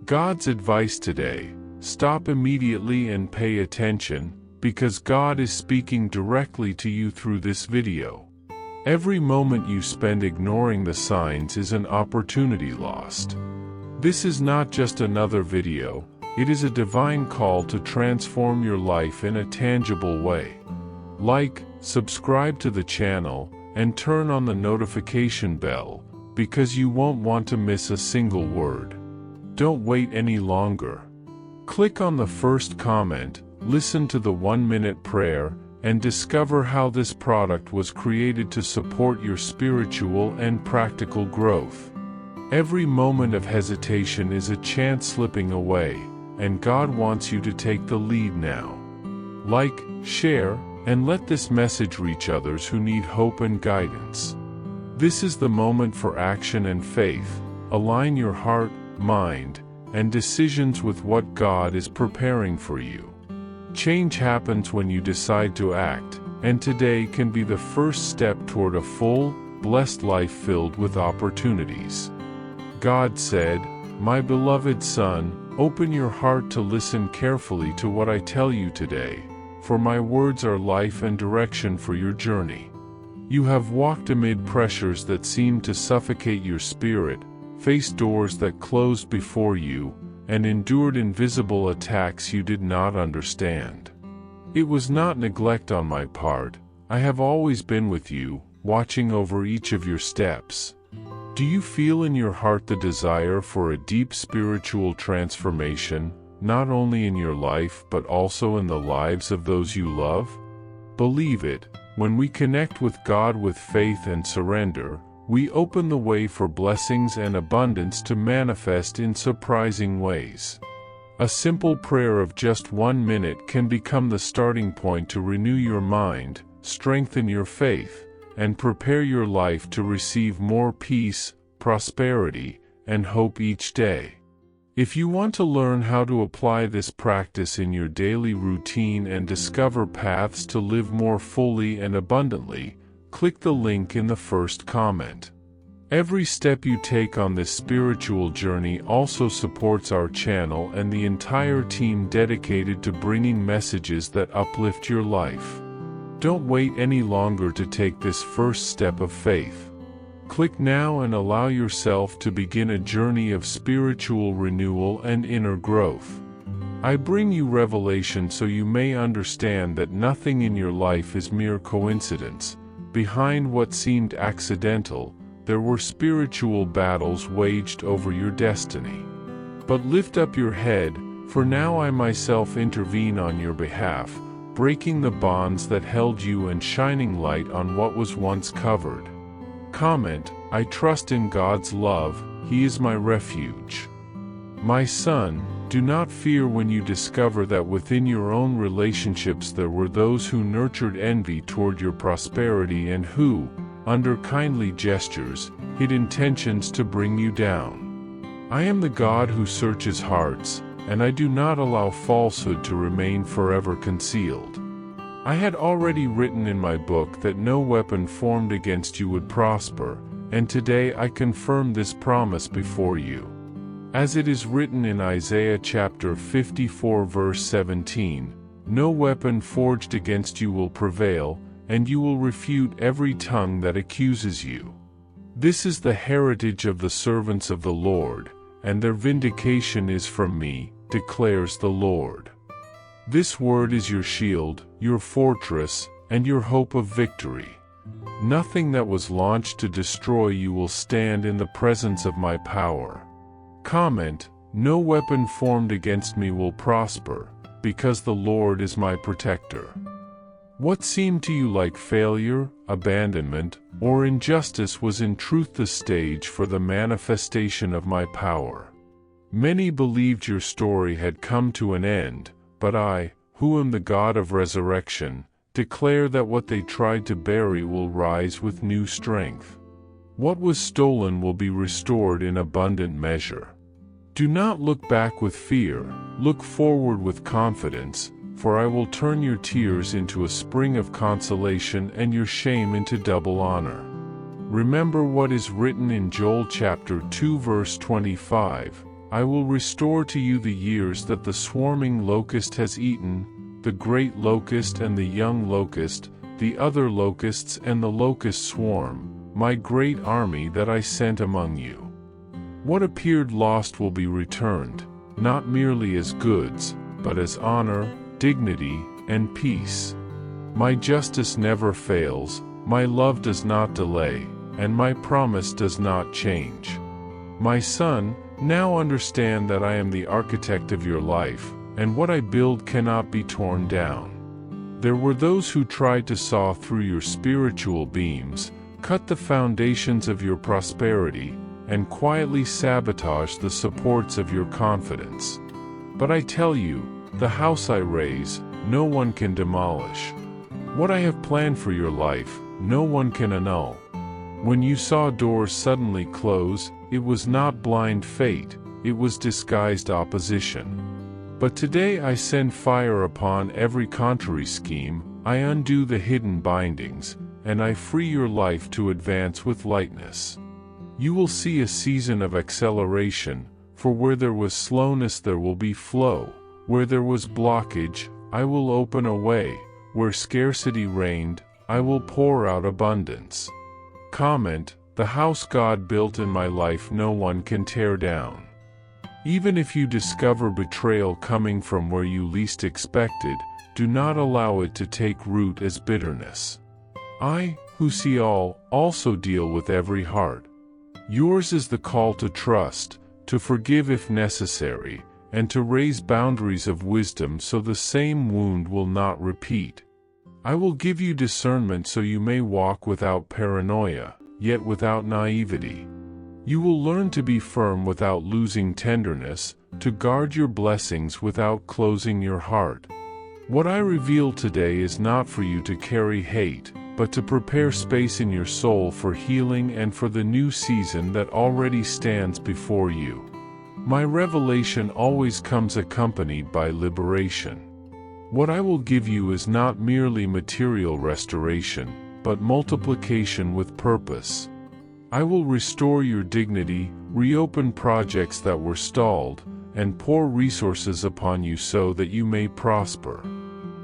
God's advice today: stop immediately and pay attention, because God is speaking directly to you through this video. Every moment you spend ignoring the signs is an opportunity lost. This is not just another video, it is a divine call to transform your life in a tangible way. Like, subscribe to the channel, and turn on the notification bell, because you won't want to miss a single word. Don't wait any longer. Click on the first comment, listen to the 1-minute prayer, and discover how this product was created to support your spiritual and practical growth. Every moment of hesitation is a chance slipping away, and God wants you to take the lead now. Like, share, and let this message reach others who need hope and guidance. This is the moment for action and faith. Align your heart, mind, and decisions with what God is preparing for you. Change happens when you decide to act, and today can be the first step toward a full, blessed life filled with opportunities. God said, "My beloved son, open your heart to listen carefully to what I tell you today, for my words are life and direction for your journey." You have walked amid pressures that seemed to suffocate your spirit, faced doors that closed before you, and endured invisible attacks you did not understand. It was not neglect on my part. I have always been with you, watching over each of your steps. Do you feel in your heart the desire for a deep spiritual transformation, not only in your life but also in the lives of those you love? Believe it, when we connect with God with faith and surrender, we open the way for blessings and abundance to manifest in surprising ways. A simple prayer of just 1 minute can become the starting point to renew your mind, strengthen your faith, and prepare your life to receive more peace, prosperity, and hope each day. If you want to learn how to apply this practice in your daily routine and discover paths to live more fully and abundantly, click the link in the first comment. Every step you take on this spiritual journey also supports our channel and the entire team dedicated to bringing messages that uplift your life. Don't wait any longer to take this first step of faith. Click now and allow yourself to begin a journey of spiritual renewal and inner growth. I bring you revelation so you may understand that nothing in your life is mere coincidence. Behind what seemed accidental, there were spiritual battles waged over your destiny. But lift up your head, for now I myself intervene on your behalf, breaking the bonds that held you and shining light on what was once covered. Comment, I trust in God's love, He is my refuge. My son, do not fear when you discover that within your own relationships there were those who nurtured envy toward your prosperity and who, under kindly gestures, hid intentions to bring you down. I am the God who searches hearts, and I do not allow falsehood to remain forever concealed. I had already written in my book that no weapon formed against you would prosper, and today I confirm this promise before you. As it is written in Isaiah chapter 54 verse 17, no weapon forged against you will prevail, and you will refute every tongue that accuses you. This is the heritage of the servants of the Lord, and their vindication is from me, declares the Lord. This word is your shield, your fortress, and your hope of victory. Nothing that was launched to destroy you will stand in the presence of my power. Comment, no weapon formed against me will prosper, because the Lord is my protector. What seemed to you like failure, abandonment, or injustice was in truth the stage for the manifestation of my power. Many believed your story had come to an end, but I, who am the God of resurrection, declare that what they tried to bury will rise with new strength. What was stolen will be restored in abundant measure. Do not look back with fear, look forward with confidence, for I will turn your tears into a spring of consolation and your shame into double honor. Remember what is written in Joel chapter 2 verse 25, I will restore to you the years that the swarming locust has eaten, the great locust and the young locust, the other locusts and the locust swarm, my great army that I sent among you. What appeared lost will be returned, not merely as goods, but as honor, dignity, and peace. My justice never fails, my love does not delay, and my promise does not change. My son, now understand that I am the architect of your life, and what I build cannot be torn down. There were those who tried to saw through your spiritual beams, cut the foundations of your prosperity, and quietly sabotage the supports of your confidence. But I tell you, the house I raise, no one can demolish. What I have planned for your life, no one can annul. When you saw doors suddenly close, it was not blind fate, it was disguised opposition. But today I send fire upon every contrary scheme, I undo the hidden bindings, and I free your life to advance with lightness. You will see a season of acceleration, for where there was slowness there will be flow, where there was blockage, I will open a way, where scarcity reigned, I will pour out abundance. Comment: the house God built in my life no one can tear down. Even if you discover betrayal coming from where you least expected, do not allow it to take root as bitterness. I, who see all, also deal with every heart. Yours is the call to trust, to forgive if necessary, and to raise boundaries of wisdom so the same wound will not repeat. I will give you discernment so you may walk without paranoia, yet without naivety. You will learn to be firm without losing tenderness, to guard your blessings without closing your heart. What I reveal today is not for you to carry hate, but to prepare space in your soul for healing and for the new season that already stands before you. My revelation always comes accompanied by liberation. What I will give you is not merely material restoration, but multiplication with purpose. I will restore your dignity, reopen projects that were stalled, and pour resources upon you so that you may prosper.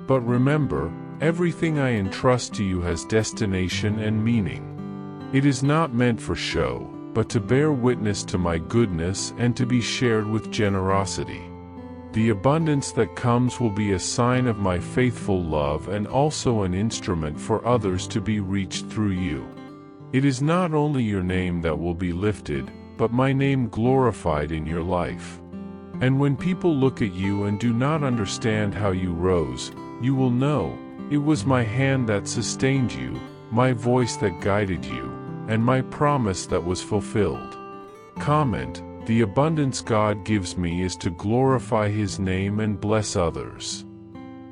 But remember, everything I entrust to you has destination and meaning. It is not meant for show, but to bear witness to my goodness and to be shared with generosity. The abundance that comes will be a sign of my faithful love and also an instrument for others to be reached through you. It is not only your name that will be lifted, but my name glorified in your life. And when people look at you and do not understand how you rose, you will know, it was my hand that sustained you, my voice that guided you, and my promise that was fulfilled. Comment: the abundance God gives me is to glorify His name and bless others.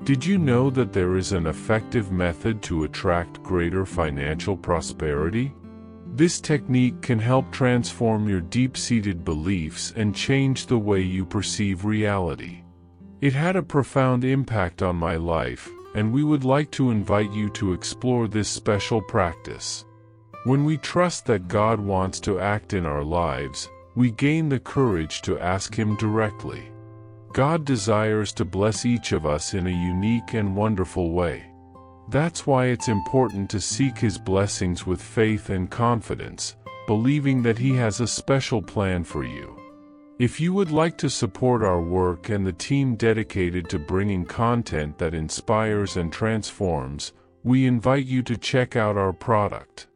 Did you know that there is an effective method to attract greater financial prosperity? This technique can help transform your deep-seated beliefs and change the way you perceive reality. It had a profound impact on my life, and we would like to invite you to explore this special practice. When we trust that God wants to act in our lives, we gain the courage to ask Him directly. God desires to bless each of us in a unique and wonderful way. That's why it's important to seek His blessings with faith and confidence, believing that He has a special plan for you. If you would like to support our work and the team dedicated to bringing content that inspires and transforms, we invite you to check out our product.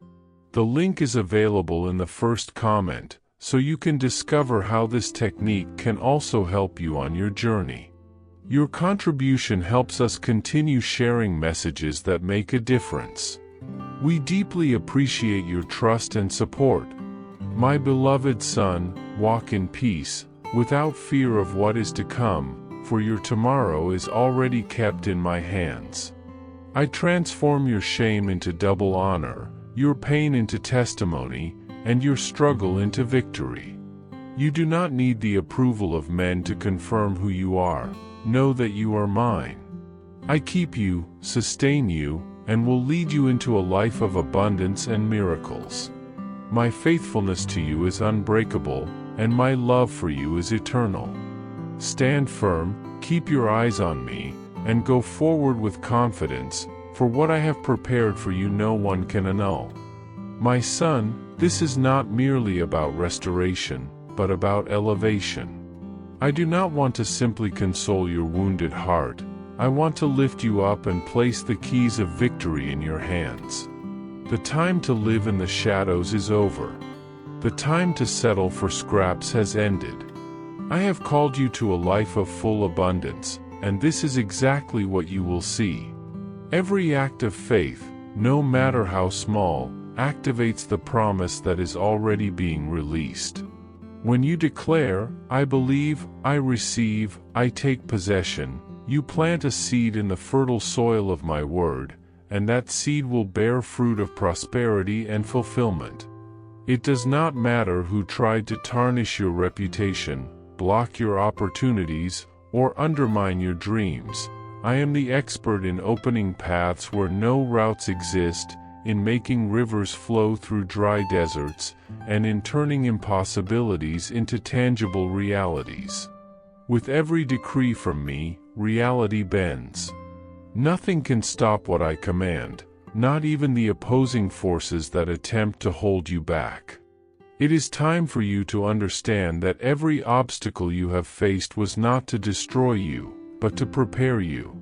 The link is available in the first comment, so you can discover how this technique can also help you on your journey. Your contribution helps us continue sharing messages that make a difference. We deeply appreciate your trust and support. My beloved son, walk in peace, without fear of what is to come, for your tomorrow is already kept in my hands. I transform your shame into double honor, your pain into testimony, and your struggle into victory. You do not need the approval of men to confirm who you are. Know that you are mine. I keep you, sustain you, and will lead you into a life of abundance and miracles. My faithfulness to you is unbreakable, and my love for you is eternal. Stand firm, keep your eyes on me, and go forward with confidence, for what I have prepared for you no one can annul. My son, this is not merely about restoration, but about elevation. I do not want to simply console your wounded heart. I want to lift you up and place the keys of victory in your hands. The time to live in the shadows is over. The time to settle for scraps has ended. I have called you to a life of full abundance, and this is exactly what you will see. Every act of faith, no matter how small, activates the promise that is already being released. When you declare, I believe, I receive, I take possession, you plant a seed in the fertile soil of my word, and that seed will bear fruit of prosperity and fulfillment. It does not matter who tried to tarnish your reputation, block your opportunities, or undermine your dreams. I am the expert in opening paths where no routes exist, in making rivers flow through dry deserts, and in turning impossibilities into tangible realities. With every decree from me, reality bends. Nothing can stop what I command, not even the opposing forces that attempt to hold you back. It is time for you to understand that every obstacle you have faced was not to destroy you, but to prepare you.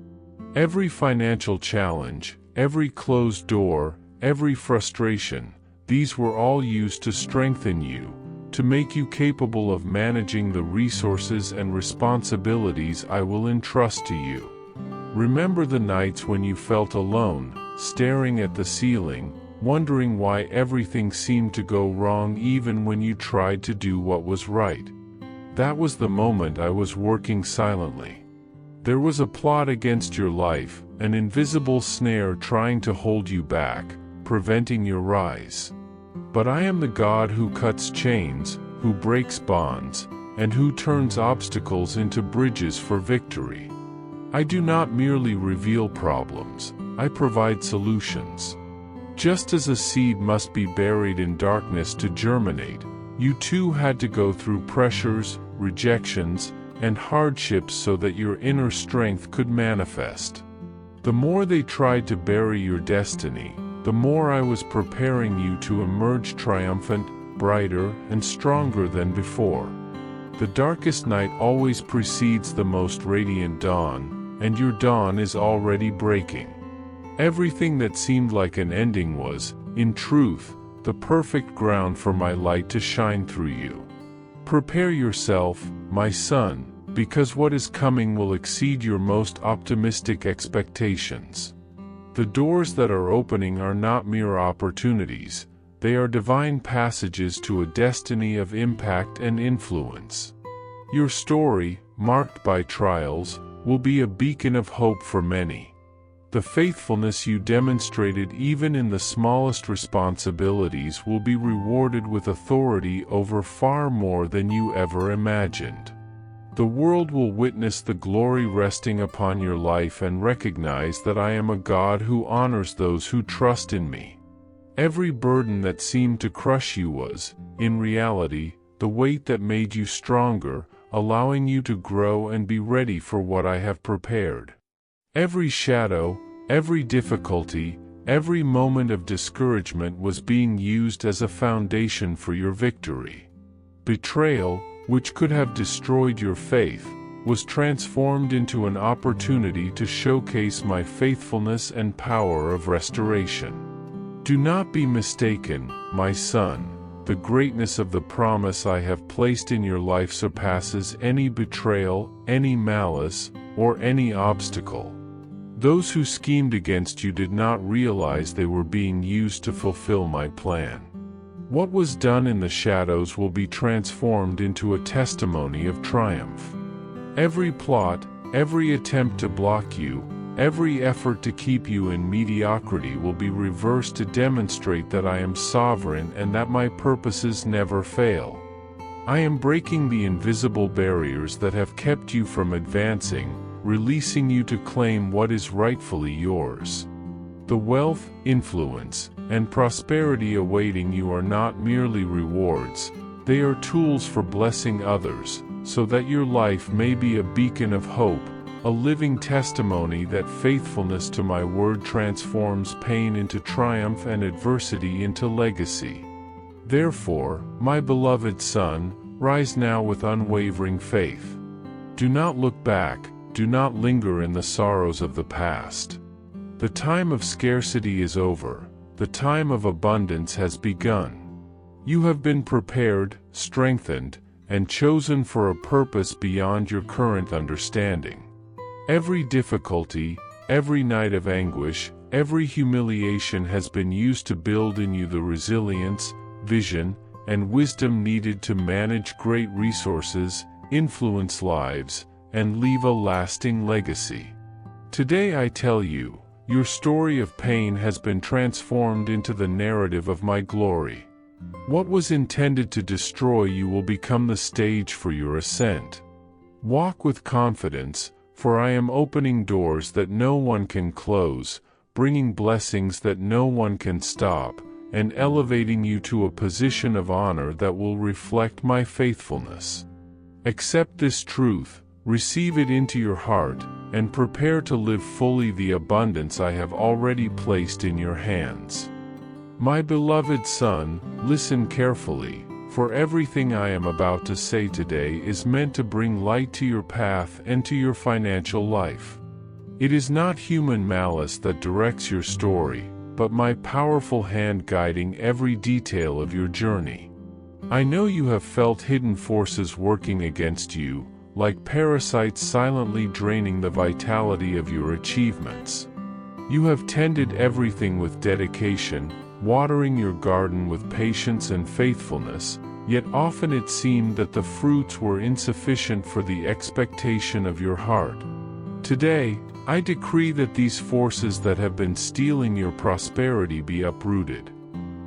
Every financial challenge, every closed door, every frustration, these were all used to strengthen you, to make you capable of managing the resources and responsibilities I will entrust to you. Remember the nights when you felt alone, staring at the ceiling, wondering why everything seemed to go wrong even when you tried to do what was right. That was the moment I was working silently. There was a plot against your life, an invisible snare trying to hold you back, preventing your rise. But I am the God who cuts chains, who breaks bonds, and who turns obstacles into bridges for victory. I do not merely reveal problems, I provide solutions. Just as a seed must be buried in darkness to germinate, you too had to go through pressures, rejections, and hardships so that your inner strength could manifest. The more they tried to bury your destiny, the more I was preparing you to emerge triumphant, brighter, and stronger than before. The darkest night always precedes the most radiant dawn, and your dawn is already breaking. Everything that seemed like an ending was, in truth, the perfect ground for my light to shine through you. Prepare yourself, my son, because what is coming will exceed your most optimistic expectations. The doors that are opening are not mere opportunities, they are divine passages to a destiny of impact and influence. Your story, marked by trials, will be a beacon of hope for many. The faithfulness you demonstrated even in the smallest responsibilities will be rewarded with authority over far more than you ever imagined. The world will witness the glory resting upon your life and recognize that I am a God who honors those who trust in me. Every burden that seemed to crush you was, in reality, the weight that made you stronger, allowing you to grow and be ready for what I have prepared. Every shadow, every difficulty, every moment of discouragement was being used as a foundation for your victory. Betrayal, which could have destroyed your faith, was transformed into an opportunity to showcase my faithfulness and power of restoration. Do not be mistaken, my son, the greatness of the promise I have placed in your life surpasses any betrayal, any malice, or any obstacle. Those who schemed against you did not realize they were being used to fulfill my plan. What was done in the shadows will be transformed into a testimony of triumph. Every plot, every attempt to block you, every effort to keep you in mediocrity will be reversed to demonstrate that I am sovereign and that my purposes never fail. I am breaking the invisible barriers that have kept you from advancing, releasing you to claim what is rightfully yours. The wealth, influence, and prosperity awaiting you are not merely rewards, They are tools for blessing others, so that your life may be a beacon of hope, a living testimony that faithfulness to my word transforms pain into triumph and adversity into legacy. Therefore, my beloved son, rise now with unwavering faith. Do not look back, do not linger in the sorrows of the past. The time of scarcity is over, the time of abundance has begun. You have been prepared, strengthened, and chosen for a purpose beyond your current understanding. Every difficulty, every night of anguish, every humiliation has been used to build in you the resilience, vision, and wisdom needed to manage great resources, influence lives, and leave a lasting legacy. Today I tell you, your story of pain has been transformed into the narrative of my glory. What was intended to destroy you will become the stage for your ascent. Walk with confidence, for I am opening doors that no one can close, bringing blessings that no one can stop, and elevating you to a position of honor that will reflect my faithfulness. Accept this truth, receive it into your heart, and prepare to live fully the abundance I have already placed in your hands. My beloved son, listen carefully, for everything I am about to say today is meant to bring light to your path and to your financial life. It is not human malice that directs your story, but my powerful hand guiding every detail of your journey. I know you have felt hidden forces working against you, like parasites silently draining the vitality of your achievements. You have tended everything with dedication, watering your garden with patience and faithfulness, yet often it seemed that the fruits were insufficient for the expectation of your heart. Today, I decree that these forces that have been stealing your prosperity be uprooted.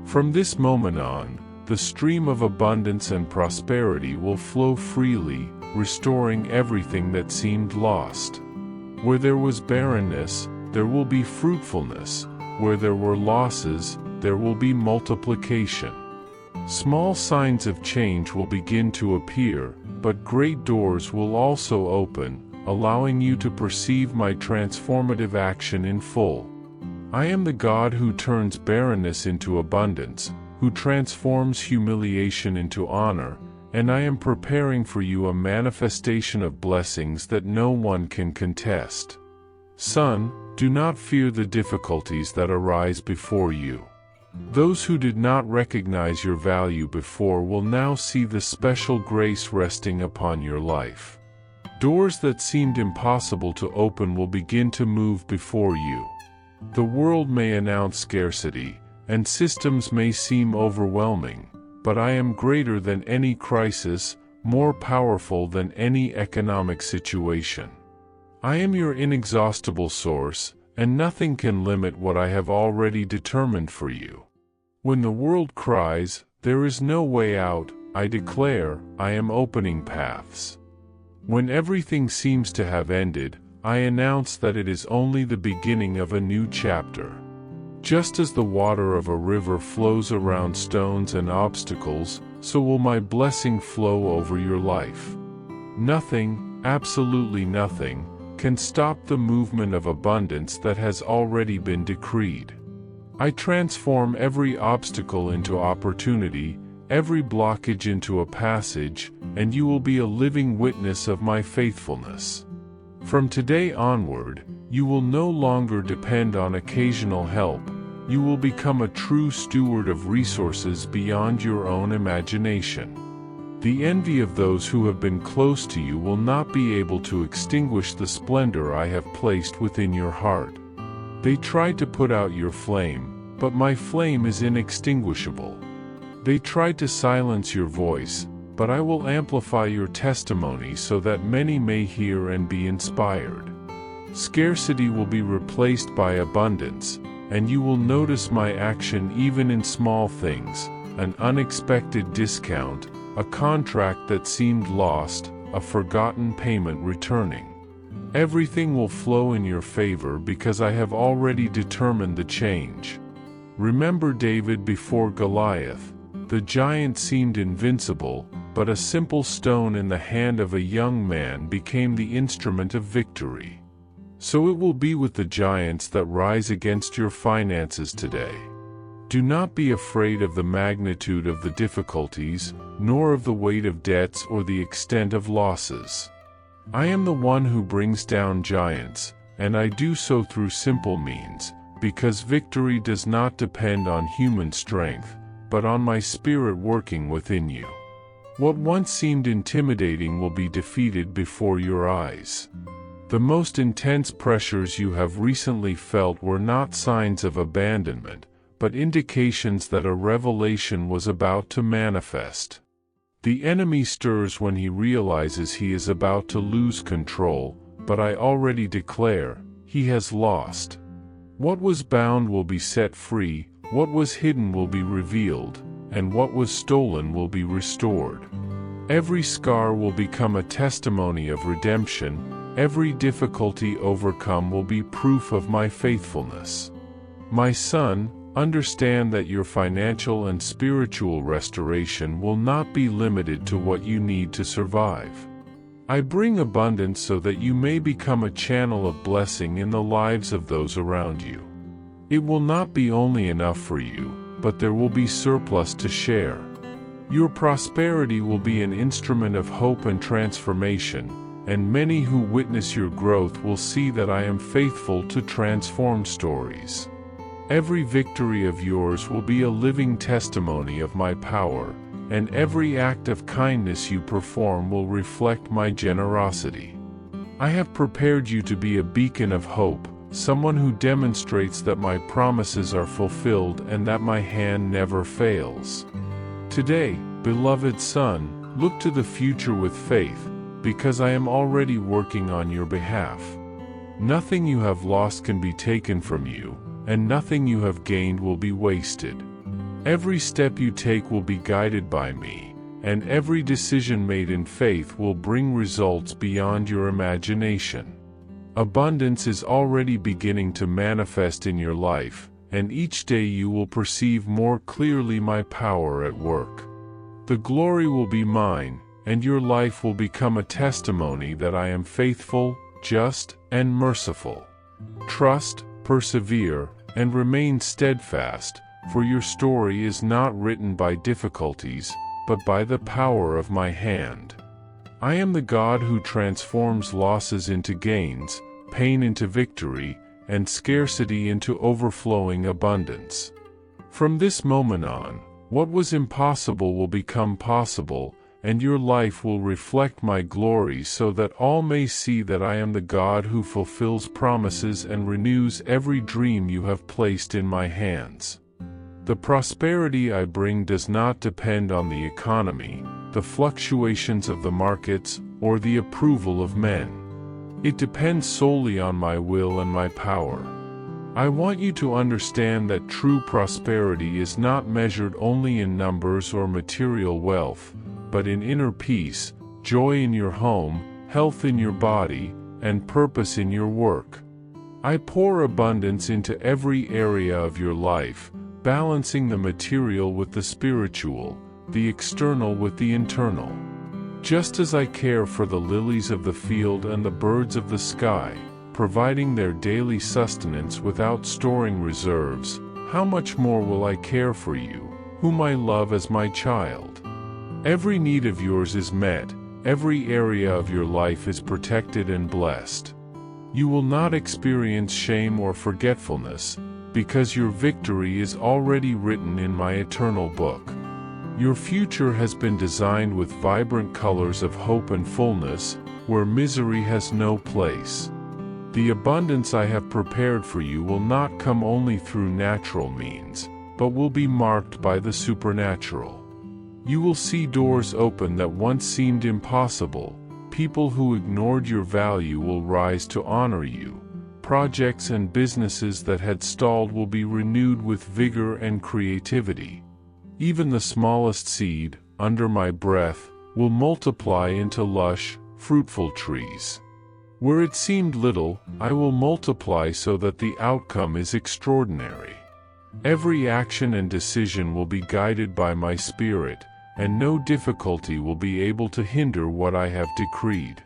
From this moment on, the stream of abundance and prosperity will flow freely, restoring everything that seemed lost. Where there was barrenness, there will be fruitfulness. Where there were losses, there will be multiplication. Small signs of change will begin to appear, but great doors will also open, allowing you to perceive my transformative action in full. I am the God who turns barrenness into abundance, who transforms humiliation into honor, and I am preparing for you a manifestation of blessings that no one can contest. Son, do not fear the difficulties that arise before you. Those who did not recognize your value before will now see the special grace resting upon your life. Doors that seemed impossible to open will begin to move before you. The world may announce scarcity, and systems may seem overwhelming, but I am greater than any crisis, more powerful than any economic situation. I am your inexhaustible source, and nothing can limit what I have already determined for you. When the world cries, "There is no way out," I declare, I am opening paths. When everything seems to have ended, I announce that it is only the beginning of a new chapter. Just as the water of a river flows around stones and obstacles, so will my blessing flow over your life. Nothing, absolutely nothing, can stop the movement of abundance that has already been decreed. I transform every obstacle into opportunity, every blockage into a passage, and you will be a living witness of my faithfulness. From today onward, you will no longer depend on occasional help. You will become a true steward of resources beyond your own imagination. The envy of those who have been close to you will not be able to extinguish the splendor I have placed within your heart. They tried to put out your flame, but my flame is inextinguishable. They tried to silence your voice, but I will amplify your testimony so that many may hear and be inspired. Scarcity will be replaced by abundance, and you will notice my action even in small things, an unexpected discount, a contract that seemed lost, a forgotten payment returning. Everything will flow in your favor because I have already determined the change. Remember David before Goliath. The giant seemed invincible, but a simple stone in the hand of a young man became the instrument of victory. So it will be with the giants that rise against your finances today. Do not be afraid of the magnitude of the difficulties, nor of the weight of debts or the extent of losses. I am the one who brings down giants, and I do so through simple means, because victory does not depend on human strength, but on my spirit working within you. What once seemed intimidating will be defeated before your eyes. The most intense pressures you have recently felt were not signs of abandonment, but indications that a revelation was about to manifest. The enemy stirs when he realizes he is about to lose control, but I already declare, he has lost. What was bound will be set free, what was hidden will be revealed, and what was stolen will be restored. Every scar will become a testimony of redemption, every difficulty overcome will be proof of my faithfulness. My son, understand that your financial and spiritual restoration will not be limited to what you need to survive. I bring abundance so that you may become a channel of blessing in the lives of those around you. It will not be only enough for you, but there will be surplus to share. Your prosperity will be an instrument of hope and transformation, and many who witness your growth will see that I am faithful to transform stories. Every victory of yours will be a living testimony of my power, and every act of kindness you perform will reflect my generosity. I have prepared you to be a beacon of hope, someone who demonstrates that my promises are fulfilled and that my hand never fails. Today, beloved son, look to the future with faith, because I am already working on your behalf. Nothing you have lost can be taken from you, and nothing you have gained will be wasted. Every step you take will be guided by me, and every decision made in faith will bring results beyond your imagination. Abundance is already beginning to manifest in your life, and each day you will perceive more clearly my power at work. The glory will be mine, and your life will become a testimony that I am faithful, just, and merciful. Trust, persevere, and remain steadfast, for your story is not written by difficulties, but by the power of my hand. I am the God who transforms losses into gains, pain into victory, and scarcity into overflowing abundance. From this moment on, what was impossible will become possible, and your life will reflect my glory so that all may see that I am the God who fulfills promises and renews every dream you have placed in my hands. The prosperity I bring does not depend on the economy, the fluctuations of the markets, or the approval of men. It depends solely on my will and my power. I want you to understand that true prosperity is not measured only in numbers or material wealth, but in inner peace, joy in your home, health in your body, and purpose in your work. I pour abundance into every area of your life, balancing the material with the spiritual, the external with the internal. Just as I care for the lilies of the field and the birds of the sky, providing their daily sustenance without storing reserves, how much more will I care for you, whom I love as my child? Every need of yours is met, every area of your life is protected and blessed. You will not experience shame or forgetfulness, because your victory is already written in my eternal book. Your future has been designed with vibrant colors of hope and fullness, where misery has no place. The abundance I have prepared for you will not come only through natural means, but will be marked by the supernatural. You will see doors open that once seemed impossible, people who ignored your value will rise to honor you, projects and businesses that had stalled will be renewed with vigor and creativity. Even the smallest seed, under my breath, will multiply into lush, fruitful trees. Where it seemed little, I will multiply so that the outcome is extraordinary. Every action and decision will be guided by my Spirit, and no difficulty will be able to hinder what I have decreed.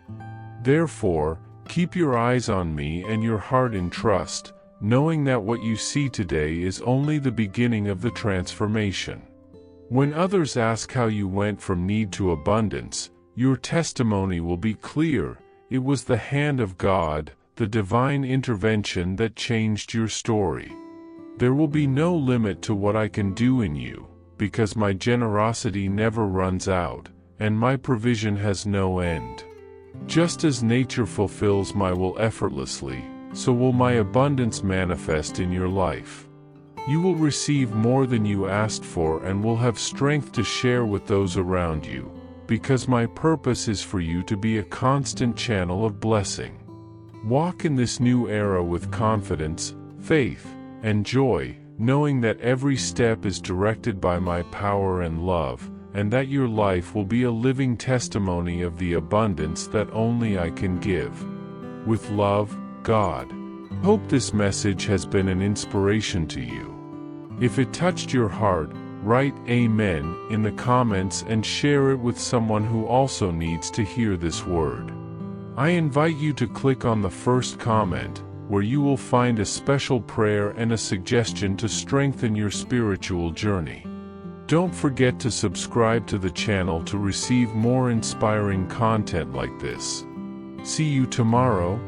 Therefore, keep your eyes on me and your heart in trust, knowing that what you see today is only the beginning of the transformation. When others ask how you went from need to abundance, your testimony will be clear. It was the hand of God, the divine intervention that changed your story. There will be no limit to what I can do in you, because my generosity never runs out, and my provision has no end. Just as nature fulfills my will effortlessly, so will my abundance manifest in your life. You will receive more than you asked for and will have strength to share with those around you, because my purpose is for you to be a constant channel of blessing. Walk in this new era with confidence, faith, and joy, knowing that every step is directed by my power and love, and that your life will be a living testimony of the abundance that only I can give. With love, God. Hope this message has been an inspiration to you. If it touched your heart, write Amen in the comments and share it with someone who also needs to hear this word. I invite you to click on the first comment, where you will find a special prayer and a suggestion to strengthen your spiritual journey. Don't forget to subscribe to the channel to receive more inspiring content like this. See you tomorrow.